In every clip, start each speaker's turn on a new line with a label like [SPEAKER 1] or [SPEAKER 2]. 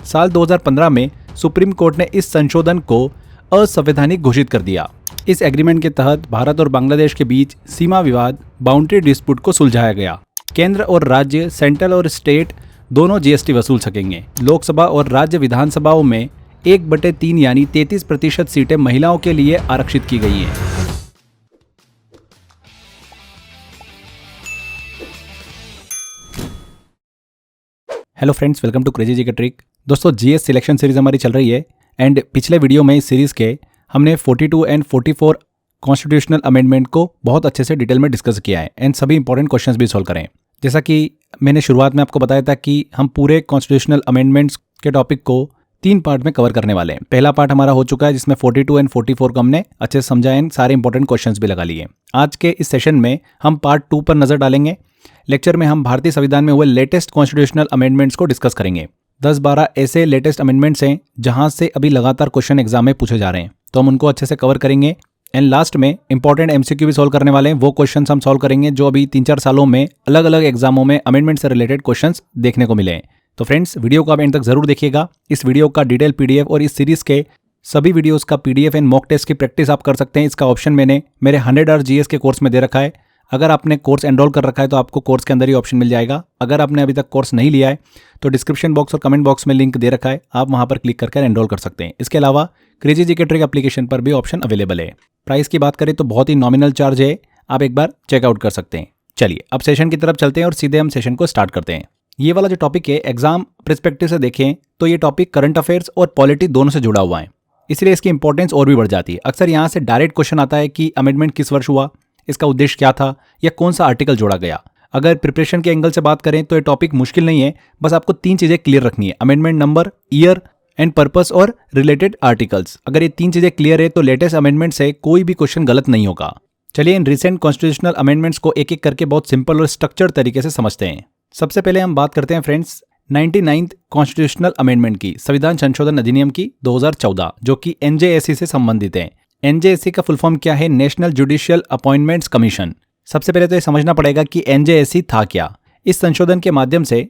[SPEAKER 1] साल 2015 में supreme court ने इस संशोधन को असंवैधानिक घोषित कर दिया। इस एग्रीमेंट के तहत भारत और बांग्लादेश के बीच सीमा विवाद बाउंड्री डिस्प्यूट को सुलझाया गया। केंद्र और राज्य, सेंट्रल और स्टेट दोनों जीएसटी वसूल सकेंगे। लोकसभा और राज्य विधानसभाओं में 1/3 यानी 33% सीटें महिलाओं के लिए आरक्षित की गई हैं। Hello friends, welcome to crazy GK trick. दोस्तों, जीएस सिलेक्शन सीरीज हमारी चल रही है एंड पिछले वीडियो में इस सीरीज के हमने 42 एंड 44 कॉन्स्टिट्यूशनल अमेंडमेंट को बहुत अच्छे से डिटेल में डिस्कस किया है एंड सभी इंपॉर्टेंट क्वेश्चंस भी सॉल्व करें। जैसा कि मैंने शुरुआत में आपको बताया था कि हम पूरे कॉन्स्टिट्यूशनल अमेंडमेंट्स के टॉपिक को 3 पार्ट में कवर करने वाले हैं। पहला पार्ट हमारा हो चुका है जिसमें 42 एंड 44 को हमने अच्छे से समझा एंड सारे इंपॉर्टेंट क्वेश्चंस भी लगा लिए। आज के इस सेशन में हम पार्ट 2 पर नजर डालेंगे। लेक्चर में हम भारतीय संविधान में हुए लेटेस्ट कॉन्स्टिट्यूशनल अमेंडमेंट्स को डिस्कस करेंगे। 10-12 ऐसे लेटेस्ट अमेंडमेंट्स हैं जहां से अभी लगातार क्वेश्चन एग्जाम में पूछे जा रहे हैं, तो हम उनको अच्छे से कवर करेंगे एंड लास्ट में इंपॉर्टेंट एमसीक्यू भी सॉल्व करने वाले हैं। वो क्वेश्चंस हम सॉल्व करेंगे जो अभी 3-4 सालों में अलग अलग एग्जामों में अमेंडमेंट से रिलेटेड क्वेश्चंस देखने को मिले हैं। तो फ्रेंड्स, वीडियो को आप एंड तक जरूर देखिएगा। इस वीडियो का डिटेल पीडीएफ और इस सीरीज के सभी वीडियोस का पीडीएफ एंड मॉक टेस्ट की प्रैक्टिस आप कर सकते हैं। इसका ऑप्शन मैंने मेरे 100 आवर जीएस के कोर्स में दे रखा है। अगर आपने कोर्स एनरोल कर रखा है तो आपको कोर्स के अंदर ही ऑप्शन मिल जाएगा। अगर आपने अभी तक कोर्स नहीं लिया है तो डिस्क्रिप्शन बॉक्स और कमेंट बॉक्स में लिंक दे रखा है, आप वहां पर क्लिक करके एनरोल कर सकते हैं। इसके अलावा क्रेजी जीके ट्रिक एप्लीकेशन पर भी ऑप्शन अवेलेबल है। प्राइस की बात करें तो बहुत ही नॉमिनल चार्ज है, आप एक बार चेकआउट कर सकते हैं। चलिए अब सेशन की तरफ चलते हैं और सीधे हम सेशन को स्टार्ट करते हैं। ये वाला जो टॉपिक है एग्जाम पर्सपेक्टिव से देखें तो ये टॉपिक करंट अफेयर्स और पॉलिटी दोनों से जुड़ा हुआ है, इसलिए इसकी इंपॉर्टेंस और भी बढ़ जाती है। अक्सर यहाँ से डायरेक्ट क्वेश्चन आता है कि अमेंडमेंट किस वर्ष हुआ, इसका उद्देश्य क्या था या कौन सा आर्टिकल जोड़ा गया। अगर प्रिपरेशन के एंगल से बात करें तो ये टॉपिक मुश्किल नहीं है, बस आपको 3 चीजें क्लियर रखनी है: amendment number, year and purpose और रिलेटेड आर्टिकल्स। अगर ये 3 चीजें क्लियर है तो लेटेस्ट अमेंडमेंट से कोई भी क्वेश्चन गलत नहीं होगा। चलिए इन रिसेंट कॉन्स्टिट्यूशनल अमेंडमेंट्स को एक एक करके बहुत सिंपल और स्ट्रक्चर्ड तरीके से समझते हैं। सबसे पहले हम बात करते हैं फ्रेंड्स 99th कॉन्स्टिट्यूशनल अमेंडमेंट की, संविधान संशोधन अधिनियम की 2014, जो कि एनजेएसी से संबंधित है। एनजेएसी का फुल फॉर्म क्या है? National judicial appointments commission. सबसे पहले तो ये समझना पड़ेगा कि एनजेएसी था क्या। इस संशोधन के माध्यम से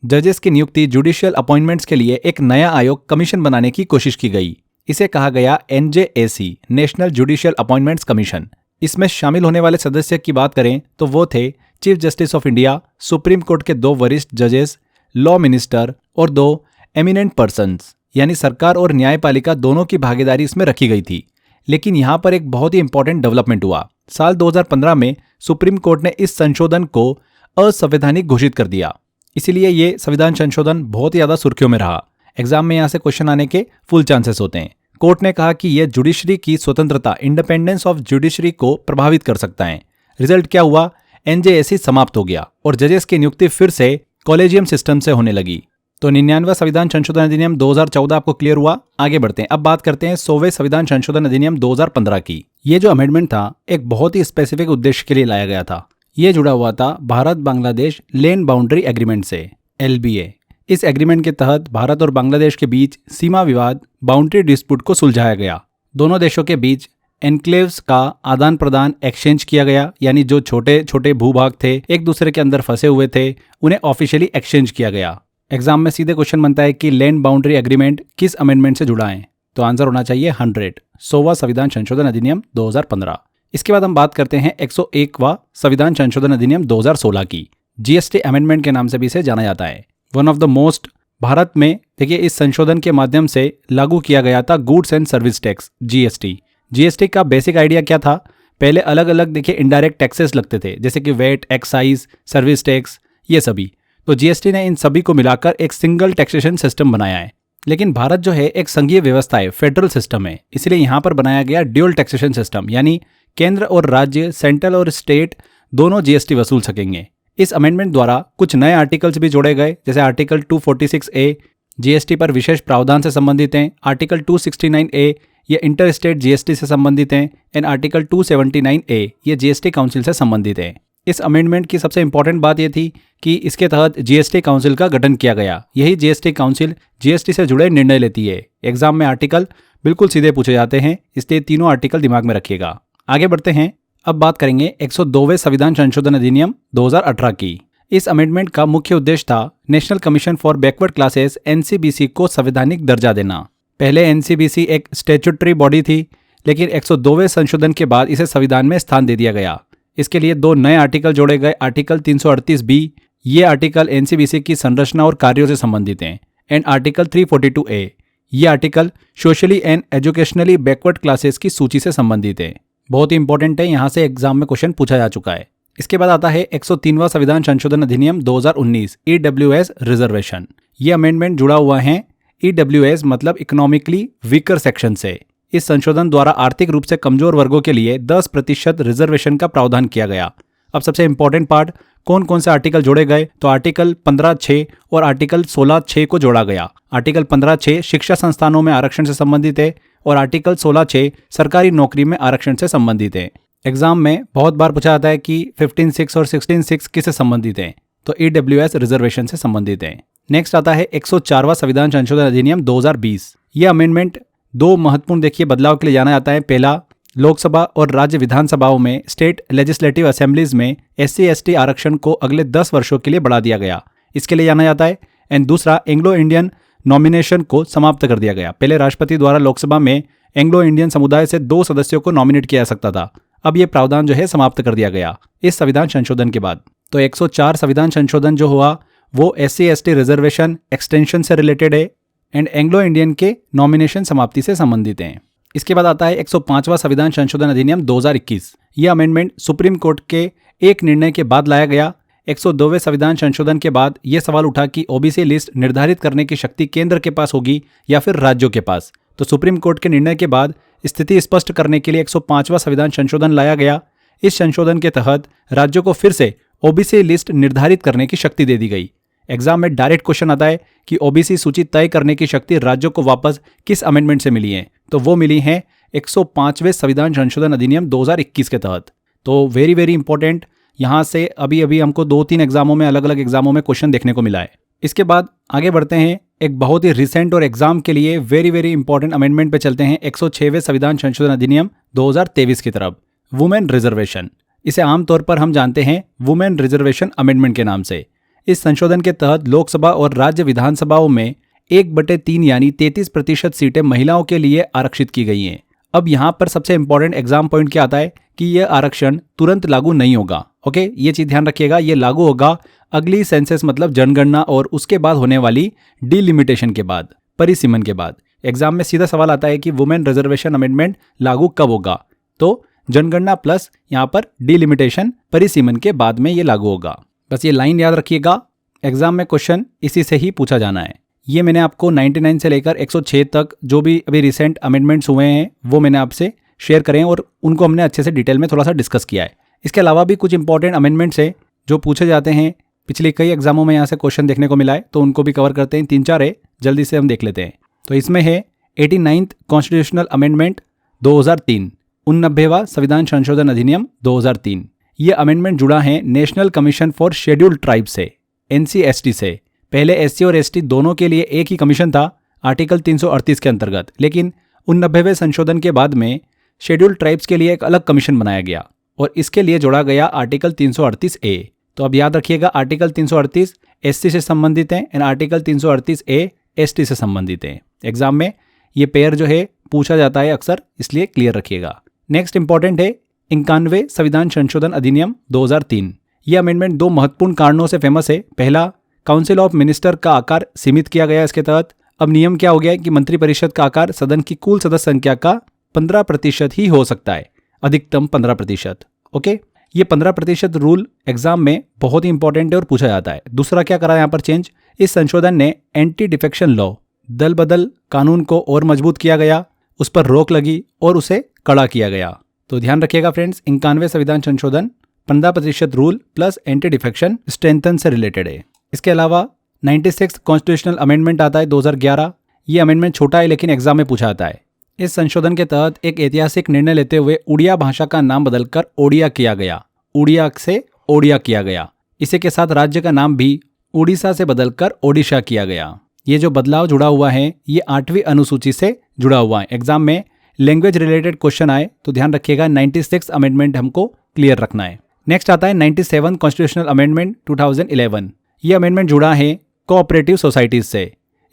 [SPEAKER 1] जजेस की नियुक्ति जुडिशियल अपॉइंटमेंट्स के लिए एक नया आयोग कमीशन बनाने की कोशिश की गई। इसे कहा गया NJAC, national judicial appointments commission. इसमें शामिल होने वाले सदस्य की बात करें तो वो थे chief justice of India, supreme court के 2 वरिष्ठ जजेस, लॉ मिनिस्टर और 2 एमिनेंट पर्सन्स, यानी सरकार और न्यायपालिका दोनों की भागीदारी इसमें रखी गई थी। लेकिन यहां पर एक बहुत ही इंपॉर्टेंट डेवलपमेंट हुआ। साल 2015 में सुप्रीम कोर्ट ने इस संशोधन को असंवैधानिक घोषित कर दिया, इसीलिए ये संविधान संशोधन बहुत ही ज्यादा सुर्खियों में रहा। एग्जाम में यहां से क्वेश्चन आने के फुल चांसेस होते हैं। कोर्ट ने कहा कि यह जुडिशरी की स्वतंत्रता, इंडिपेंडेंस ऑफ जुडिशरी को प्रभावित कर सकता है। रिजल्ट क्या हुआ? एनजेएसी समाप्त हो गया और जजेस की नियुक्ति फिर से कॉलेजियम सिस्टम से होने लगी। तो 99वां संविधान संशोधन अधिनियम 2014 आपको क्लियर हुआ। आगे बढ़ते हैं, अब बात करते हैं 100वें संविधान संशोधन अधिनियम 2015 की। ये जो अमेंडमेंट था एक बहुत ही स्पेसिफिक उद्देश्य के लिए लाया गया था। ये जुड़ा हुआ था Bharat Bangladesh land boundary agreement से, एलबीए। इस एग्रीमेंट के तहत भारत और बांग्लादेश के बीच सीमा विवाद बाउंड्री डिस्प्यूट को सुलझाया गया। दोनों देशों के बीच एनक्लेव्स का आदान प्रदान, एक्सचेंज किया गया, यानी जो छोटे छोटे भूभाग थे एक दूसरे के अंदर फंसे हुए थे उन्हें ऑफिशियली एक्सचेंज किया गया। एग्जाम में सीधे क्वेश्चन बनता है कि लैंड बाउंड्री एग्रीमेंट किस अमेंडमेंट से जुड़ा है, तो आंसर होना चाहिए 100वां संविधान संशोधन अधिनियम 2015। इसके बाद हम बात करते हैं 101वां संविधान संशोधन अधिनियम 2016 की। जीएसटी अमेंडमेंट के नाम से भी इसे जाना जाता है। One of the most Bharat में देखिए इस संशोधन के माध्यम से लागू किया गया था goods and service tax, GST. GST का बेसिक आइडिया क्या था? पहले अलग अलग देखिए इनडायरेक्ट टैक्सेस लगते थे, जैसे कि वेट, एक्साइज, सर्विस टैक्स, ये सभी। तो जीएसटी ने इन सभी को मिलाकर एक सिंगल टैक्सेशन सिस्टम बनाया है। लेकिन भारत जो है एक संघीय व्यवस्था है, फेडरल सिस्टम है, इसलिए यहाँ पर बनाया गया ड्यूअल टैक्सेशन सिस्टम, यानी केंद्र और राज्य, सेंट्रल और स्टेट दोनों जीएसटी वसूल सकेंगे। इस अमेंडमेंट द्वारा कुछ नए आर्टिकल्स भी जोड़े गए, जैसे आर्टिकल 246A जीएसटी पर विशेष प्रावधान से संबंधित हैं, आर्टिकल 269A ये इंटर स्टेट जीएसटी से संबंधित हैं एंड आर्टिकल 279A ये जीएसटी काउंसिल से संबंधित है। इस अमेंडमेंट की सबसे इंपॉर्टेंट बात यह थी कि इसके तहत जीएसटी काउंसिल का गठन किया गया। यही जीएसटी काउंसिल जीएसटी से जुड़े निर्णय लेती है। एग्जाम में आर्टिकल बिल्कुल सीधे पूछे जाते हैं, इसलिए तीनों आर्टिकल दिमाग में रखिएगा। आगे बढ़ते हैं, अब बात करेंगे 102वें संविधान संशोधन अधिनियम 2018 की। इस अमेंडमेंट का मुख्य उद्देश्य था national commission for backward classes NCBC को संवैधानिक दर्जा देना। पहले एनसीबीसी एक स्टैट्यूटरी बॉडी थी, लेकिन 102वें संशोधन के बाद इसे संविधान में स्थान दे दिया गया। इसके लिए 2 नए आर्टिकल जोड़े गए। आर्टिकल 338B, ये आर्टिकल एनसीबीसी की संरचना और कार्यों से संबंधित हैं, एंड आर्टिकल 342A, ये article socially and educationally backward classes की सूची से संबंधित है। बहुत ही इंपॉर्टेंट है, यहाँ से एग्जाम में क्वेश्चन पूछा जा चुका है। इसके बाद आता है 103वां संविधान संशोधन अधिनियम 2019 ईडब्ल्यूएस रिजर्वेशन। ये अमेंडमेंट जुड़ा हुआ है ईडब्ल्यूएस मतलब इकोनॉमिकली वीकर सेक्शन से। इस संशोधन द्वारा आर्थिक रूप से कमजोर वर्गों के लिए 10% रिजर्वेशन का प्रावधान किया गया। अब सबसे इंपॉर्टेंट पार्ट, कौन कौन से आर्टिकल जोड़े गए, तो आर्टिकल 15(6) और आर्टिकल 16(6) को जोड़ा गया। आर्टिकल 15(6) शिक्षा संस्थानों में आरक्षण से संबंधित है और आर्टिकल 16(6) सरकारी नौकरी में आरक्षण से संबंधित है। एग्जाम में बहुत बार पूछा जाता है कि 15(6) और 16(6) किससे संबंधित है, तो ईडब्ल्यूएस रिजर्वेशन से संबंधित है। नेक्स्ट आता है 104वां संविधान संशोधन अधिनियम 2020। यह अमेंडमेंट 2 महत्वपूर्ण देखिए बदलाव के लिए जाना जाता है। पहला, लोकसभा और राज्य विधानसभाओं में स्टेट लेजिस्लेटिव असेंबलीज में SC/ST आरक्षण को अगले 10 वर्षों के लिए बढ़ा दिया गया, इसके लिए जाना जाता है। एंड दूसरा, एंग्लो इंडियन नॉमिनेशन को समाप्त कर दिया गया। पहले राष्ट्रपति द्वारा लोकसभा में एंग्लो इंडियन समुदाय से 2 सदस्यों को नॉमिनेट किया जा सकता था, अब ये प्रावधान जो है समाप्त कर दिया गया इस संविधान संशोधन के बाद। तो 104 संविधान संशोधन जो हुआ वो SC/ST रिजर्वेशन एक्सटेंशन से रिलेटेड है एंड एंग्लो इंडियन के नॉमिनेशन समाप्ति से संबंधित हैं। इसके बाद आता है 105वां संविधान संशोधन अधिनियम 2021। यह अमेंडमेंट सुप्रीम कोर्ट के एक निर्णय के बाद लाया गया। 102वें संविधान संशोधन के बाद यह सवाल उठा कि ओबीसी लिस्ट निर्धारित करने की शक्ति केंद्र के पास होगी या फिर राज्यों के पास। तो सुप्रीम कोर्ट के निर्णय के बाद स्थिति स्पष्ट करने के लिए 105वां संविधान संशोधन लाया गया। इस संशोधन के तहत राज्यों को फिर से ओबीसी लिस्ट निर्धारित करने की शक्ति दे दी गई। एग्जाम में डायरेक्ट क्वेश्चन आता है कि ओबीसी सूची तय करने की शक्ति राज्यों को वापस किस अमेंडमेंट से मिली है, तो वो मिली है 105वें संविधान संशोधन अधिनियम 2021 के तहत। तो वेरी वेरी इंपॉर्टेंट, यहाँ से अभी अभी हमको 2-3 एग्जामों में अलग अलग एग्जामों में क्वेश्चन देखने को मिला है। इसके बाद आगे बढ़ते हैं, एक बहुत ही रिसेंट और एग्जाम के लिए वेरी वेरी इंपॉर्टेंट अमेंडमेंट पे चलते हैं। 106वें संविधान संशोधन अधिनियम 2023 की तरफ। वुमेन रिजर्वेशन, इसे आमतौर पर हम जानते हैं वुमेन रिजर्वेशन अमेंडमेंट के नाम से। इस संशोधन के तहत लोकसभा और राज्य विधानसभाओं में 1/3 यानी 33% सीटें महिलाओं के लिए आरक्षित की गई हैं। अब यहाँ पर सबसे इंपॉर्टेंट एग्जाम पॉइंट क्या आता है कि यह आरक्षण तुरंत लागू नहीं होगा। ओके, ये चीज ध्यान रखिएगा, ये लागू होगा अगली सेंसस मतलब जनगणना और उसके बाद होने वाली डिलिमिटेशन के बाद, परिसीमन के बाद। एग्जाम में सीधा सवाल आता है कि वुमेन रिजर्वेशन अमेंडमेंट लागू कब होगा, तो जनगणना प्लस यहाँ पर डिलिमिटेशन परिसीमन के बाद में ये लागू होगा। बस ये लाइन याद रखिएगा, एग्जाम में क्वेश्चन इसी से ही पूछा जाना है। ये मैंने आपको 99 से लेकर 106 तक जो भी अभी रिसेंट अमेंडमेंट्स हुए हैं वो मैंने आपसे शेयर करें और उनको हमने अच्छे से डिटेल में थोड़ा सा डिस्कस किया है। इसके अलावा भी कुछ इंपॉर्टेंट अमेंडमेंट्स है जो पूछे जाते हैं, पिछले कई एग्जामों में यहाँ से क्वेश्चन देखने को मिला है, तो उनको भी कवर करते हैं। 3-4 है, जल्दी से हम देख लेते हैं। तो इसमें है 89th कॉन्स्टिट्यूशनल अमेंडमेंट 2003, 89वां संविधान संशोधन अधिनियम 2003। ये अमेंडमेंट जुड़ा है national commission for scheduled tribe से, NC/ST से। पहले SC और ST दोनों के लिए एक ही कमीशन था आर्टिकल 338 के अंतर्गत, लेकिन 89वें संशोधन के बाद में शेड्यूल्ड ट्राइब्स के लिए एक अलग कमीशन बनाया गया और इसके लिए जोड़ा गया आर्टिकल 338A। तो अब याद रखिएगा, आर्टिकल 338 SC से संबंधित है एंड आर्टिकल 338A ST से संबंधित है। एग्जाम में ये पेयर जो है पूछा जाता है अक्सर, इसलिए क्लियर रखिएगा। नेक्स्ट इंपॉर्टेंट है 91वें संविधान संशोधन अधिनियम 2003। यह अमेंडमेंट 2 महत्वपूर्ण कारणों से फेमस है। पहला, काउंसिल ऑफ मिनिस्टर का आकार सीमित किया गया। इसके तहत अब नियम क्या हो गया है कि मंत्रिपरिषद का आकार सदन की कुल सदस्य संख्या का 15% ही हो सकता है, अधिकतम 15%। ओके, ये 15% रूल एग्जाम में बहुत ही इंपॉर्टेंट है और पूछा जाता है। दूसरा क्या करा यहाँ पर चेंज, इस संशोधन ने एंटी डिफेक्शन लॉ, दल बदल कानून को और मजबूत किया गया, उस पर रोक लगी और उसे कड़ा किया गया। तो ध्यान रखिएगा फ्रेंड्स, 91वें संविधान संशोधन 15% rule plus anti defection strengthen से रिलेटेड है। इसके अलावा 96 कॉन्स्टिट्यूशनल अमेंडमेंट आता है 2011। ये अमेंडमेंट छोटा है लेकिन एग्जाम में पूछा जाता है। इस संशोधन के तहत एक ऐतिहासिक निर्णय लेते हुए उड़िया भाषा का नाम बदलकर ओडिया किया गया, उड़िया से ओडिया किया गया। इसी के साथ राज्य का नाम भी उड़ीसा से बदलकर ओडिशा किया गया। ये जो बदलाव जुड़ा हुआ है ये 8वीं अनुसूची से जुड़ा हुआ है। एग्जाम में लैंग्वेज रिलेटेड क्वेश्चन आए तो ध्यान रखिएगा 96 अमेंडमेंट हमको क्लियर रखना है। नेक्स्ट आता है 97 कॉन्स्टिट्यूशनल अमेंडमेंट 2011। ये अमेंडमेंट जुड़ा है कोऑपरेटिव सोसाइटीज से।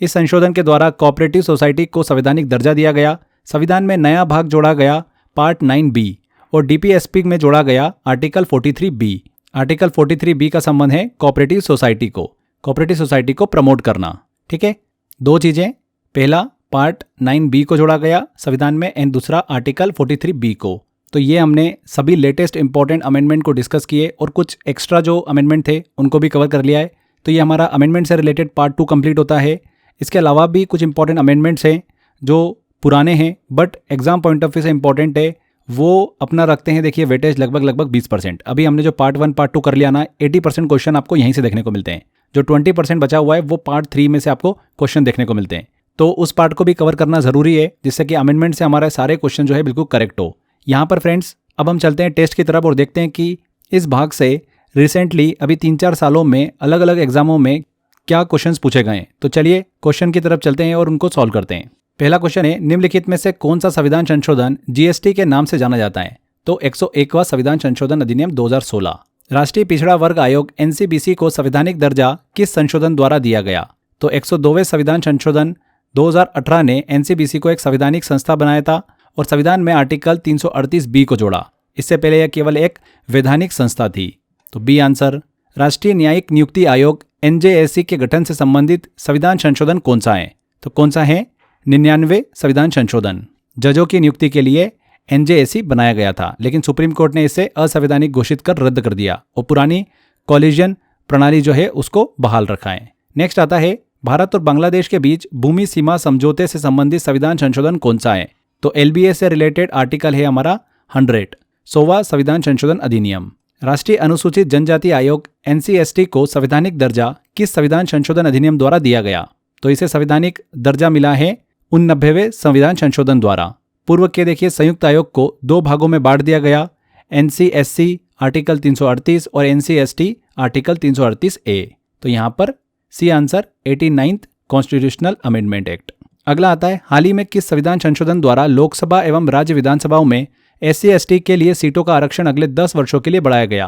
[SPEAKER 1] इस संशोधन के द्वारा कोऑपरेटिव सोसाइटी को संवैधानिक दर्जा दिया गया। संविधान में नया भाग जोड़ा गया पार्ट 9B और डीपीएसपी में जोड़ा गया आर्टिकल 43B। आर्टिकल 43B का संबंध है कोऑपरेटिव सोसाइटी को प्रमोट करना। ठीक है, दो चीजें, पहला पार्ट 9B को जोड़ा गया संविधान में एंड दूसरा आर्टिकल 43B को। तो ये हमने सभी लेटेस्ट इंपॉर्टेंट अमेंडमेंट को डिस्कस किए और कुछ एक्स्ट्रा जो अमेंडमेंट थे उनको भी कवर कर लिया है। तो ये हमारा अमेंडमेंट से रिलेटेड पार्ट 2 कंप्लीट होता है। इसके अलावा भी कुछ इंपॉर्टेंट अमेंडमेंट्स हैं जो पुराने हैं but exam point of view से इंपॉर्टेंट है, वो अपना रखते हैं। देखिए वेटेज लगभग 20%। अभी हमने जो पार्ट 1 पार्ट 2 कर लिया ना, 80% क्वेश्चन आपको यहीं से देखने को मिलते हैं। जो 20% बचा हुआ है वो पार्ट 3 में से आपको क्वेश्चन देखने को मिलते हैं। तो उस पार्ट को भी कवर करना जरूरी है जिससे कि अमेंडमेंट से हमारे सारे क्वेश्चन जो है बिल्कुल करेक्ट हो। यहाँ पर फ्रेंड्स अब हम चलते हैं टेस्ट की तरफ और देखते हैं कि इस भाग से रिसेंटली अभी 3-4 सालों में अलग अलग एग्जामों में क्या क्वेश्चंस पूछे गए। तो चलिए क्वेश्चन की तरफ चलते हैं और उनको सॉल्व करते हैं। पहला क्वेश्चन है, निम्नलिखित में से कौन सा संविधान संशोधन जीएसटी के नाम से जाना जाता है? तो 101वां संविधान संशोधन अधिनियम 2016। राष्ट्रीय पिछड़ा वर्ग आयोग एनसीबीसी को संवैधानिक दर्जा किस संशोधन द्वारा दिया गया? तो 102वें संविधान संशोधन 2018 ने एनसीबीसी को एक संवैधानिक संस्था बनाया था और संविधान में आर्टिकल 338B को जोड़ा। इससे पहले यह केवल एक वैधानिक संस्था थी। तो बी आंसर। राष्ट्रीय न्यायिक नियुक्ति आयोग एनजेएसी के गठन से संबंधित संविधान संशोधन कौन सा है? तो कौन सा है? 99वें संविधान संशोधन। जजों की नियुक्ति के लिए एनजेएसी बनाया गया था लेकिन सुप्रीम कोर्ट ने इसे असंवैधानिक घोषित कर रद्द कर दिया और पुरानी कॉलिजन प्रणाली जो है उसको बहाल रखा है। नेक्स्ट आता है, भारत और बांग्लादेश के बीच भूमि सीमा समझौते से संबंधित संविधान संशोधन कौन सा है? तो एलबीए से रिलेटेड आर्टिकल है हमारा 100वां संविधान संशोधन अधिनियम। राष्ट्रीय अनुसूचित जनजाति आयोग एनसीएसटी को संवैधानिक दर्जा किस संविधान संशोधन अधिनियम द्वारा दिया गया? तो इसे संवैधानिक दर्जा मिला है 89वें संविधान संशोधन द्वारा। पूर्व के देखिए संयुक्त आयोग को 2 भागों में बांट दिया गया, एनसीएससी आर्टिकल 338 और एनसीएसटी आर्टिकल 338A। तो यहाँ पर C answer 89th constitutional amendment act. अगला आता है, हाल ही में किस संविधान संशोधन द्वारा लोकसभा एवं राज्य विधानसभाओं में SC/ST के लिए सीटों का आरक्षण अगले 10 वर्षों के लिए बढ़ाया गया?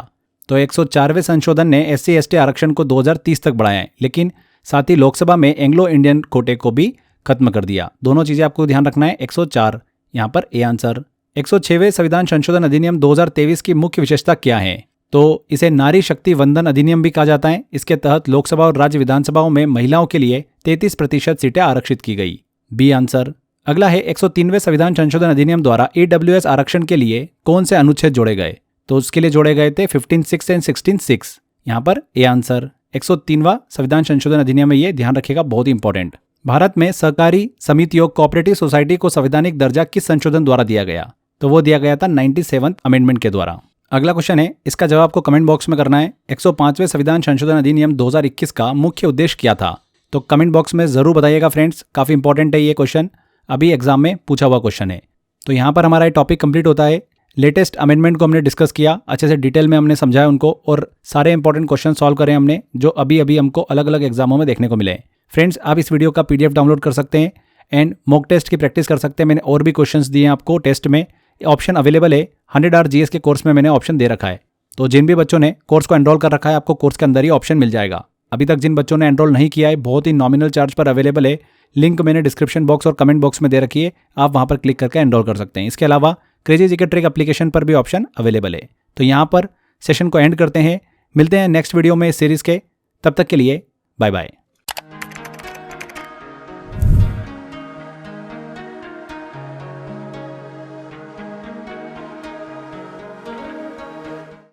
[SPEAKER 1] तो 104वें संशोधन ने SC/ST आरक्षण को 2030 तक बढ़ाया है लेकिन साथ ही लोकसभा में एंग्लो इंडियन कोटे को भी खत्म कर दिया। दोनों चीजें आपको ध्यान रखना है। 104 यहाँ पर ए आंसर। 106वें संविधान संशोधन अधिनियम 2023 की मुख्य विशेषता क्या है? तो इसे नारी शक्ति वंदन अधिनियम भी कहा जाता है। इसके तहत लोकसभा और राज्य विधानसभाओं में महिलाओं के लिए 33% सीटें आरक्षित की गई। B answer. अगला है, 103वें संविधान संशोधन अधिनियम द्वारा EWS आरक्षण के लिए कौन से अनुच्छेद जोड़े गए? तो उसके लिए जोड़े गए थे 15(6) एंड 16(6). यहाँ पर ए आंसर। 103वां संविधान संशोधन अधिनियम में ये ध्यान रखिएगा, बहुत इंपॉर्टेंट। भारत में सहकारी समितियों कोऑपरेटिव सोसाइटी को संवैधानिक दर्जा किस संशोधन द्वारा दिया गया? तो वो दिया गया था 97th अमेंडमेंट के द्वारा। अगला क्वेश्चन है, इसका जवाब आपको कमेंट बॉक्स में करना है। 105वें संविधान संशोधन अधिनियम 2021 का मुख्य उद्देश्य क्या था? तो कमेंट बॉक्स में जरूर बताइएगा फ्रेंड्स, काफी इंपॉर्टेंट है ये क्वेश्चन, अभी एग्जाम में पूछा हुआ क्वेश्चन है। तो यहाँ पर हमारा ये टॉपिक कंप्लीट होता है। लेटेस्ट अमेंडमेंट को हमने डिस्कस किया, अच्छे से डिटेल में हमने समझाया उनको और सारे इंपॉर्टेंट क्वेश्चन सॉल्व करें हमने, जो अभी अभी हमको अलग अलग एग्जामों में देखने को मिले। फ्रेंड्स, आप इस वीडियो का PDF डाउनलोड कर सकते हैं एंड मॉक टेस्ट की प्रैक्टिस कर सकते हैं। मैंने और भी क्वेश्चंस दिए हैं आपको टेस्ट में, ऑप्शन अवेलेबल है। 100 आवर GS के कोर्स में मैंने ऑप्शन दे रखा है। तो जिन भी बच्चों ने कोर्स को एनरोल कर रखा है, आपको कोर्स के अंदर ही ऑप्शन मिल जाएगा। अभी तक जिन बच्चों ने एनरोल नहीं किया है, बहुत ही नॉमिनल चार्ज पर अवेलेबल है। लिंक मैंने डिस्क्रिप्शन बॉक्स और कमेंट बॉक्स में दे रखी है, आप वहां पर क्लिक करके एनरोल कर सकते हैं। इसके अलावा क्रेजी जीके ट्रिक एप्लीकेशन पर भी ऑप्शन अवेलेबल है। तो यहाँ पर सेशन को एंड करते हैं, मिलते हैं नेक्स्ट वीडियो में इस सीरीज के। तब तक के लिए बाय बाय।